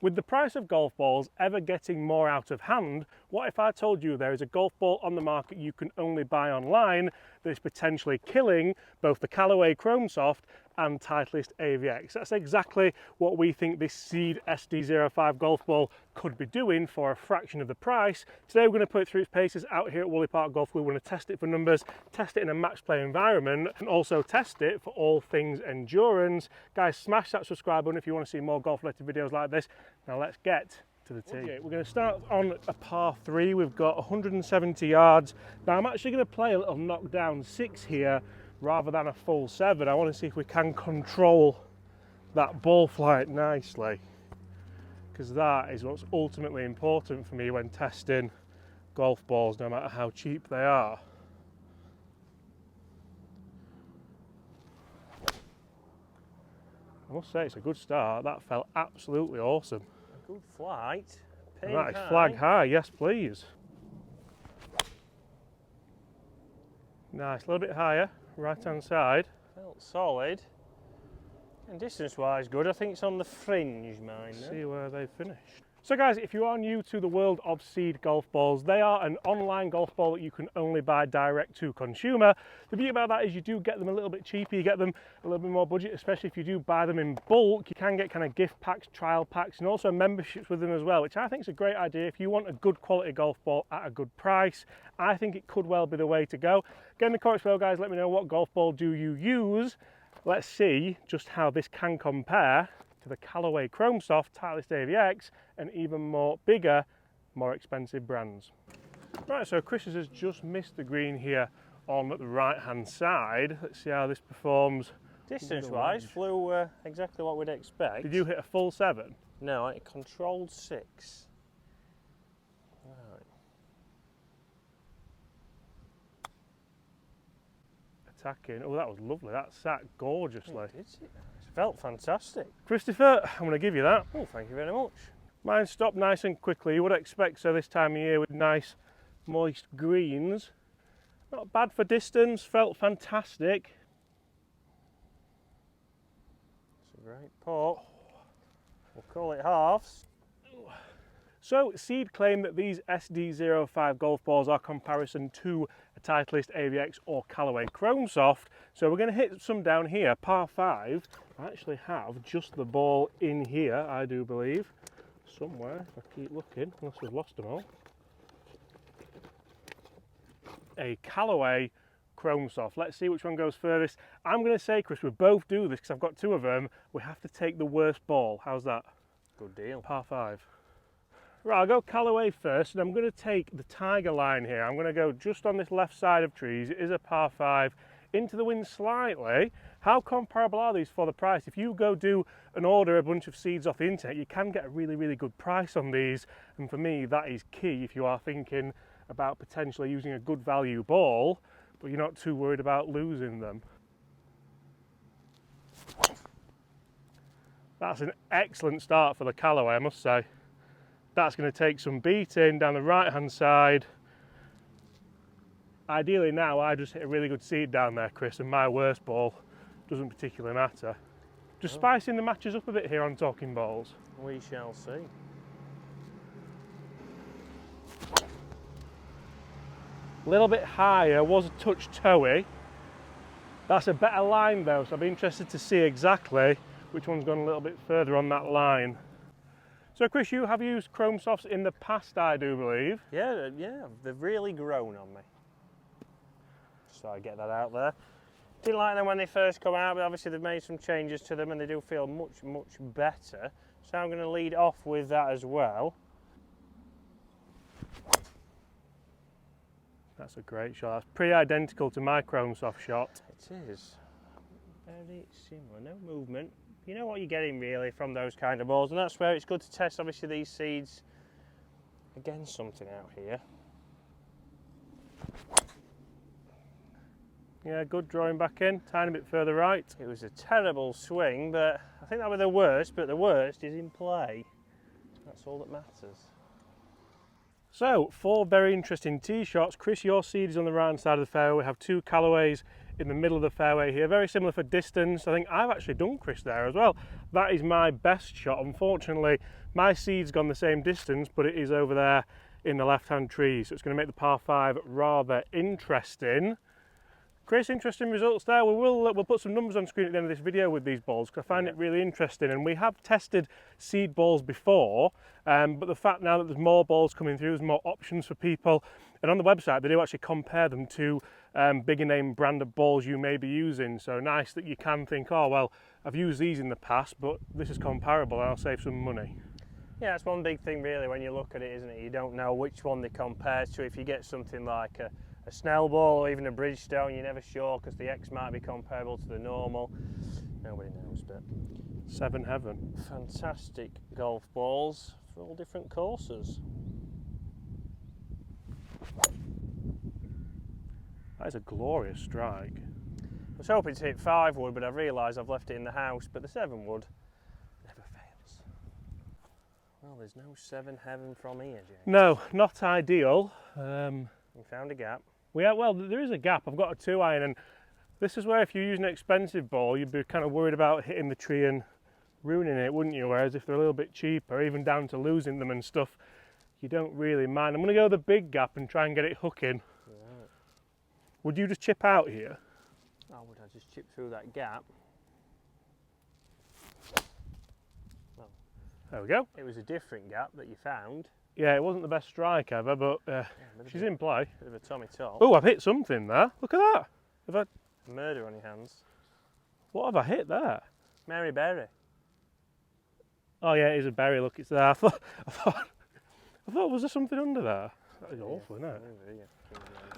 With the price of golf balls ever getting more out of hand, what if I told you there is a golf ball on the market you can only buy online that is potentially killing both the Callaway CHROMESOFT and Titleist AVX? That's exactly what we think this Seed SD05 golf ball could be doing for a fraction of the price. Today we're going to put it through its paces out here at Woolley Park Golf. We want to test it for numbers, test it in a match play environment, and also test it for all things endurance. Guys, smash that subscribe button if you want to see more golf related videos like this. Now let's get to the tee. Okay, we're going to start on a par 3. We've got 170 yards. Now I'm actually going to play a little knockdown 6 here rather than a full 7. I want to see if we can control that ball flight nicely, because that is what's ultimately important for me when testing golf balls, no matter how cheap they are. I must say it's a good start. That felt absolutely awesome. A good flight. And that is flag high, yes please. Nice, a little bit higher, right hand side. Felt solid. And distance wise good. I think it's on the fringe, mine. See where they finished. So guys, if you are new to the world of Seed golf balls, they are an online golf ball that you can only buy direct to consumer. The beauty about that is you do get them a little bit cheaper, you get them a little bit more budget, especially if you do buy them in bulk. You can get kind of gift packs, trial packs, and also memberships with them as well, which I think is a great idea. If you want a good quality golf ball at a good price, I think it could well be the way to go. Get in the comments below, guys, let me know what golf ball do you use. Let's see just how this can compare to the Callaway CHROMESOFT, Titleist AVX, and even more bigger, more expensive brands. Right, so Chris has just missed the green here on the right hand side. Let's see how this performs. Distance wise, flew exactly what we'd expect. Did you hit a full 7? No, I controlled 6. Right. Attacking. Oh, that was lovely. That sat gorgeously. It felt fantastic. Christopher, I'm going to give you that. Oh, thank you very much. Mine stopped nice and quickly. You would expect so this time of year with nice, moist greens. Not bad for distance. Felt fantastic. It's a great putt. We'll call it halves. So Seed claim that these SD05 golf balls are comparison to a Titleist AVX or Callaway CHROMESOFT. So we're going to hit some down here, par 5. I actually have just the ball in here, I do believe, somewhere, if I keep looking, unless we've lost them all. A Callaway CHROMESOFT. Let's see which one goes furthest. I'm going to say, Chris, we both do this because I've got 2 of them. We have to take the worst ball. How's that? Good deal. Par 5. Right, I'll go Callaway first, and I'm going to take the tiger line here. I'm going to go just on this left side of trees. It is a par 5, into the wind slightly. How comparable are these for the price? If you go do and order a bunch of seeds off the internet, you can get a really, really good price on these. And for me, that is key if you are thinking about potentially using a good value ball, but you're not too worried about losing them. That's an excellent start for the Callaway, I must say. That's going to take some beating down the right hand side. Ideally now I just hit a really good seed down there, Chris, and my worst ball doesn't particularly matter. Just spicing the matches up a bit here on Talking Balls. We shall see. A little bit higher, was a touch toey. That's a better line though, so I'll be interested to see exactly which one's gone a little bit further on that line. So Chris, you have used CHROMESOFTs in the past, I do believe. Yeah, they've really grown on me. So I get that out there. Didn't like them when they first come out, but obviously they've made some changes to them and they do feel much, much better. So I'm going to lead off with that as well. That's a great shot. That's pretty identical to my CHROMESOFT shot. It is. Very similar, no movement. You know what you're getting really from those kind of balls, and that's where it's good to test obviously these seeds against something out here. Yeah, good drawing back in, tiny bit further right. It was a terrible swing, but I think that was the worst, but the worst is in play. That's all that matters. So, 4 very interesting tee shots. Chris, your seed is on the right hand side of the fairway. We have 2 Callaways in the middle of the fairway here. Very similar for distance. I think I've actually done Chris there as well. That is my best shot. Unfortunately, my seed's gone the same distance, but it is over there in the left-hand tree, so it's going to make the par 5 rather interesting. Chris, interesting results there. We'll put some numbers on screen at the end of this video with these balls, because I find it really interesting, and we have tested seed balls before, but the fact now that there's more balls coming through, there's more options for people, and on the website they do actually compare them to bigger name branded balls you may be using. So nice that you can think, oh well, I've used these in the past, but this is comparable and I'll save some money. Yeah, it's one big thing really when you look at it, isn't it? You don't know which one they compare to. If you get something like a Snell ball or even a Bridgestone, you're never sure, because the X might be comparable to the normal. Nobody knows, but 7 heaven. Fantastic golf balls for all different courses. That is a glorious strike. I was hoping to hit 5 wood, but I've realised I've left it in the house, but the 7 wood never fails. Well, there's no 7 heaven from here, James. No, not ideal. We found a gap. Well, there is a gap. I've got a 2-iron, and this is where if you're using an expensive ball, you'd be kind of worried about hitting the tree and ruining it, wouldn't you? Whereas if they're a little bit cheaper, even down to losing them and stuff, you don't really mind. I'm going to go the big gap and try and get it hooking. Right. Would you just chip out here? Oh, would I just chip through that gap? Well, there we go. it was a different gap that you found. Yeah, it wasn't the best strike ever, but she's in play. Bit of a Tommy top. Oh, I've hit something there. Look at that. Have I, Murder on your hands. what have I hit there? Mary Berry. Oh yeah, it is a berry. Look, it's there. I thought, was there something under there? That is awful, isn't it?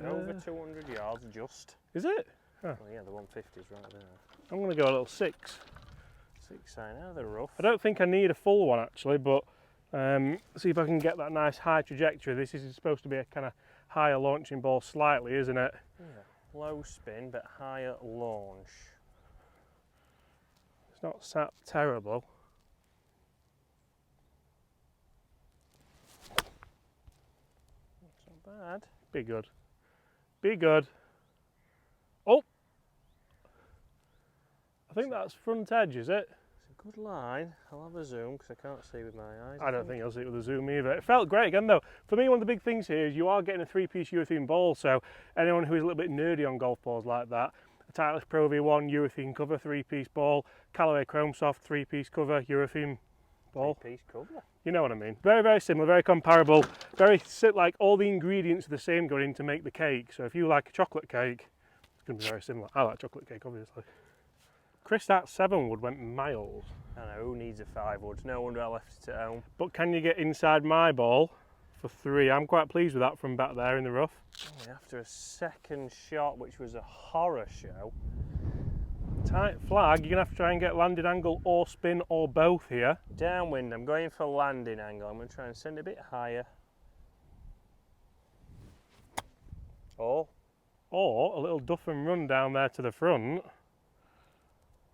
Over 200 yards, just. Is it? Oh yeah, the 150's right there. I'm going to go a little 6. 6 sign out of the rough. I don't think I need a full one actually, but see if I can get that nice high trajectory. This is supposed to be a kind of higher launching ball slightly, isn't it? Yeah, low spin but higher launch. It's not sat terrible. It's not bad. Be good. Be good. Oh! I think that's front edge, is it? It's a good line. I'll have a zoom because I can't see with my eyes. I don't think I'll see it with a zoom either. It felt great again though. For me, one of the big things here is you are getting a 3-piece urethane ball, so anyone who is a little bit nerdy on golf balls like that, a Titleist Pro V1 urethane cover 3-piece ball, Callaway CHROMESOFT 3-piece cover urethane ball. 3-piece cover. You know what I mean. Very, very similar, very comparable. Very like all the ingredients are the same going in to make the cake. So if you like a chocolate cake, it's going to be very similar. I like chocolate cake, obviously. Chris, that 7 wood went miles. I know, who needs a 5 wood? No wonder I left it at home. But can you get inside my ball for 3? I'm quite pleased with that from back there in the rough. Only after a second shot, which was a horror show. Tight flag, you're going to have to try and get landing angle or spin or both here. Downwind, I'm going for landing angle. I'm going to try and send it a bit higher. Or a little duff and run down there to the front.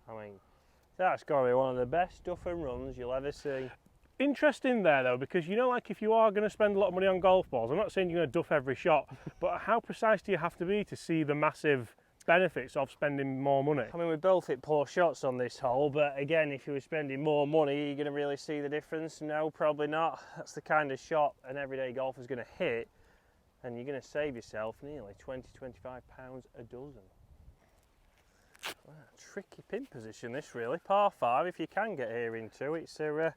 I mean, that's got to be one of the best duff and runs you'll ever see. Interesting there though, because you know, like if you are going to spend a lot of money on golf balls, I'm not saying you're going to duff every shot, but how precise do you have to be to see the massive benefits of spending more money? I mean, we both hit poor shots on this hole, but again, if you were spending more money, you're going to really see the difference? No, probably not. That's the kind of shot an everyday golfer's going to hit, and you're going to save yourself nearly £20–25 a dozen. Wow, tricky pin position this really. Par 5, if you can get here into it, it's a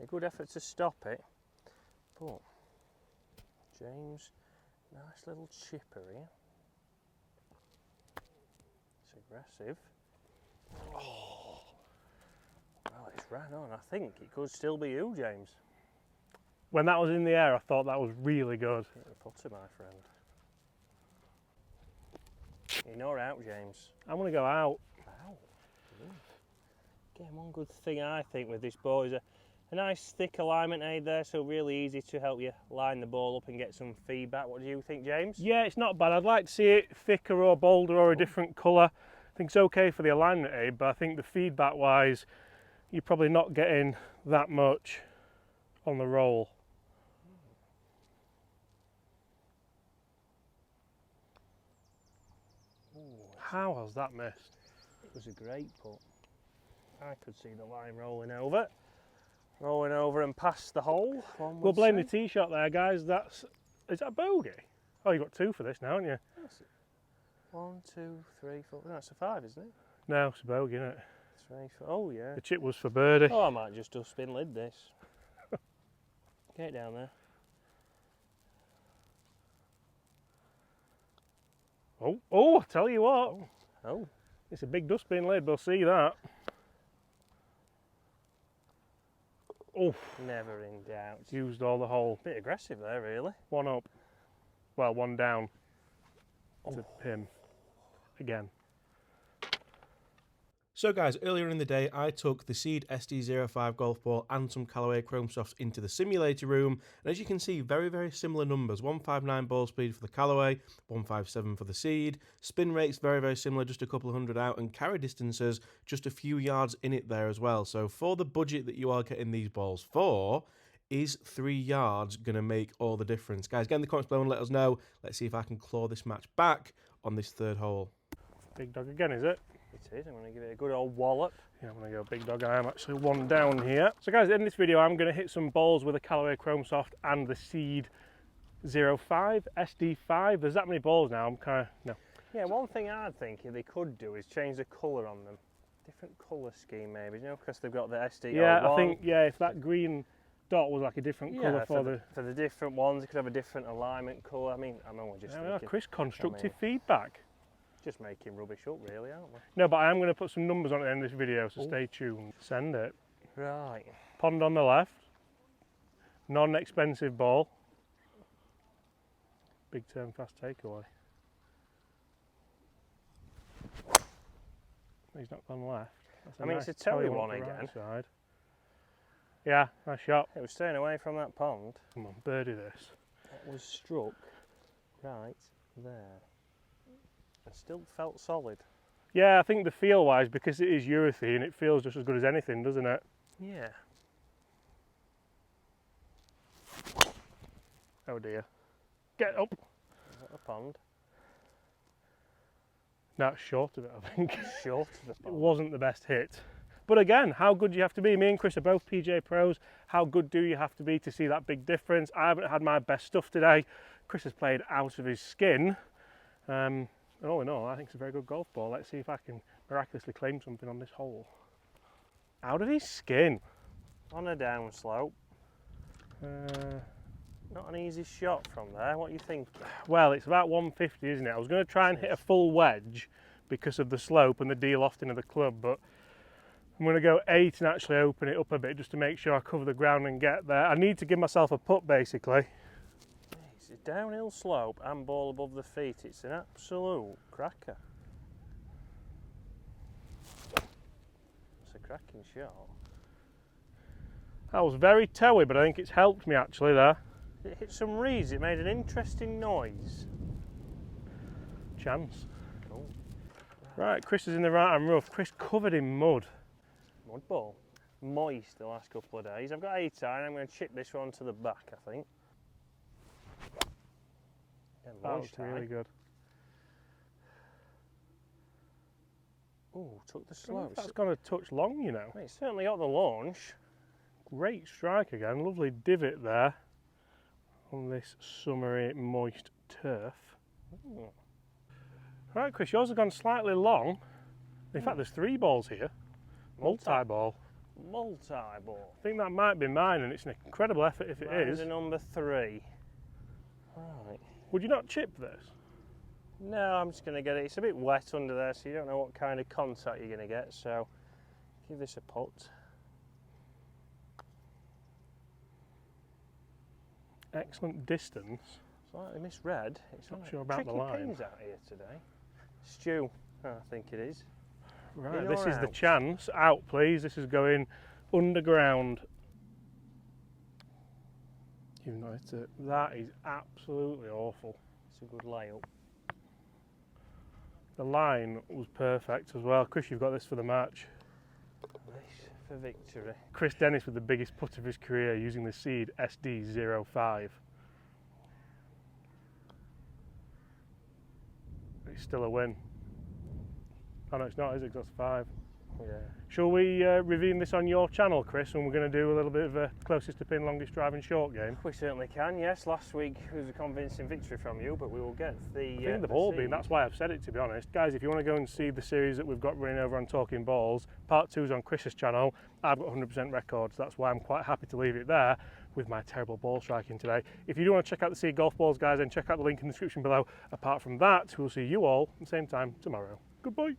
good effort to stop it. But James, nice little chipper here. It's aggressive. Oh, well, it's right on. I think it could still be you, James. When that was in the air, I thought that was really good. Hit the putter, my friend. In or out, James? I'm going to go out. Out. Again, one good thing I think with this ball is a nice thick alignment aid there, so really easy to help you line the ball up and get some feedback. What do you think, James? Yeah, it's not bad. I'd like to see it thicker or bolder or a different colour. I think it's okay for the alignment aid, but I think the feedback wise, you're probably not getting that much on the roll. How has that missed? It was a great putt. I could see the line rolling over and past the hole. We'll blame the tee shot there, guys. Is that a bogey? Oh, you've got 2 for this now, haven't you? That's it. 1, 2, 3, 4. No, it's a 5, isn't it? No, it's a bogey, isn't it? 3, 4. Oh, yeah. The chip was for birdie. Oh, I might just dustbin lid this. Get it down there. Oh, I tell you what. Oh. It's a big dustbin lid, we'll see that. Oh. Never in doubt. Used all the hole. Bit aggressive there, really. 1 up. Well, 1 down. To pin. Again. So guys, earlier in the day I took the Seed SD05 golf ball and some Callaway CHROMESOFT into the simulator room, and as you can see, very similar numbers. 159 ball speed for the Callaway, 157 for the Seed. Spin rates very similar, just a couple of hundred out, and carry distances just a few yards in it there as well. So for the budget that you are getting these balls for, is 3 yards going to make all the difference? Guys, get in the comments below and let us know. Let's see if I can claw this match back on this 3rd hole. Big dog again, is it? It is. I'm going to give it a good old wallop. Yeah, I'm going to go big dog. I am actually 1 down here. So guys, in this video I'm going to hit some balls with a Callaway CHROMESOFT and the Seed 05 SD5. There's that many balls now, I'm kind of, no. Yeah, one thing I'd think if they could do is change the colour on them. Different colour scheme maybe, you know, because they've got the SD01. Yeah, I think, yeah, if that green dot was like a different colour for the different ones, it could have a different alignment colour. I mean, I'm only just thinking. Chris, constructive feedback. Just making rubbish up really, aren't we? No, but I am going to put some numbers on at the end of this video, so stay tuned. Send it. Right. Pond on the left. Non-expensive ball. Big turn fast takeaway. He's not gone left. I mean, it's a Terry one again. Right side. Yeah, nice shot. It was staying away from that pond. Come on, birdie this. It was struck right there. It still felt solid. Yeah, I think the feel-wise, because it is urethane, it feels just as good as anything, doesn't it? Yeah. Oh dear. Get up. Is that the pond? No, it's short of it, I think. Short of the pond. It wasn't the best hit. But again, how good do you have to be? Me and Chris are both PJ pros. How good do you have to be to see that big difference? I haven't had my best stuff today. Chris has played out of his skin. All in all, I think it's a very good golf ball. Let's see if I can miraculously claim something on this hole. Out of his skin. On a down slope. Not an easy shot from there. What do you think? Well, it's about 150, isn't it? I was going to try and hit a full wedge because of the slope and the de-lofting of the club, but I'm going to go 8 and actually open it up a bit just to make sure I cover the ground and get there. I need to give myself a putt, basically. It's a downhill slope and ball above the feet. It's an absolute cracker. It's a cracking shot. That was very toey, but I think it's helped me actually there. It hit some reeds. It made an interesting noise. Chance. Cool. Right, Chris is in the right hand rough. Chris covered in mud. Mud ball. Moist the last couple of days. I've got 8 iron. I'm going to chip this one to the back, I think. Yeah, that was really good. Oh, took the slope. That's gone a touch long, you know. It's certainly got the launch. Great strike again. Lovely divot there on this summery, moist turf. Ooh. Right, Chris, yours have gone slightly long. In fact, there's 3 balls here. Multi-ball. Multi-ball. I think that might be mine, and it's an incredible effort if it is. Mine's a number 3. Right. Would you not chip this? No, I'm just going to get it. It's a bit wet under there, so you don't know what kind of contact you're going to get. So, give this a putt. Excellent distance. Slightly misread. It's not sure about the line. Pins out here today. Stu, I think it is. Right, this is the chance. Out, please. This is going underground. You've not hit it. That is absolutely awful. It's a good layup. The line was perfect as well. Chris, you've got this for the match. This for victory. Chris Dennis with the biggest putt of his career using the Seed SD05. It's still a win. Oh no, it's not, is it? 'Cause that's 5. Yeah. Shall we review this on your channel, Chris, and we're going to do a little bit of a closest to pin, longest drive and short game? We certainly can, yes. Last week was a convincing victory from you, but we will get the. I think they've all been, that's why I've said it, to be honest. Guys, if you want to go and see the series that we've got running over on Talking Balls, part 2 is on Chris's channel. I've got 100% records, that's why I'm quite happy to leave it there with my terrible ball striking today. If you do want to check out the Sea Golf Balls, guys, then check out the link in the description below. Apart from that, we'll see you all at the same time tomorrow. Goodbye.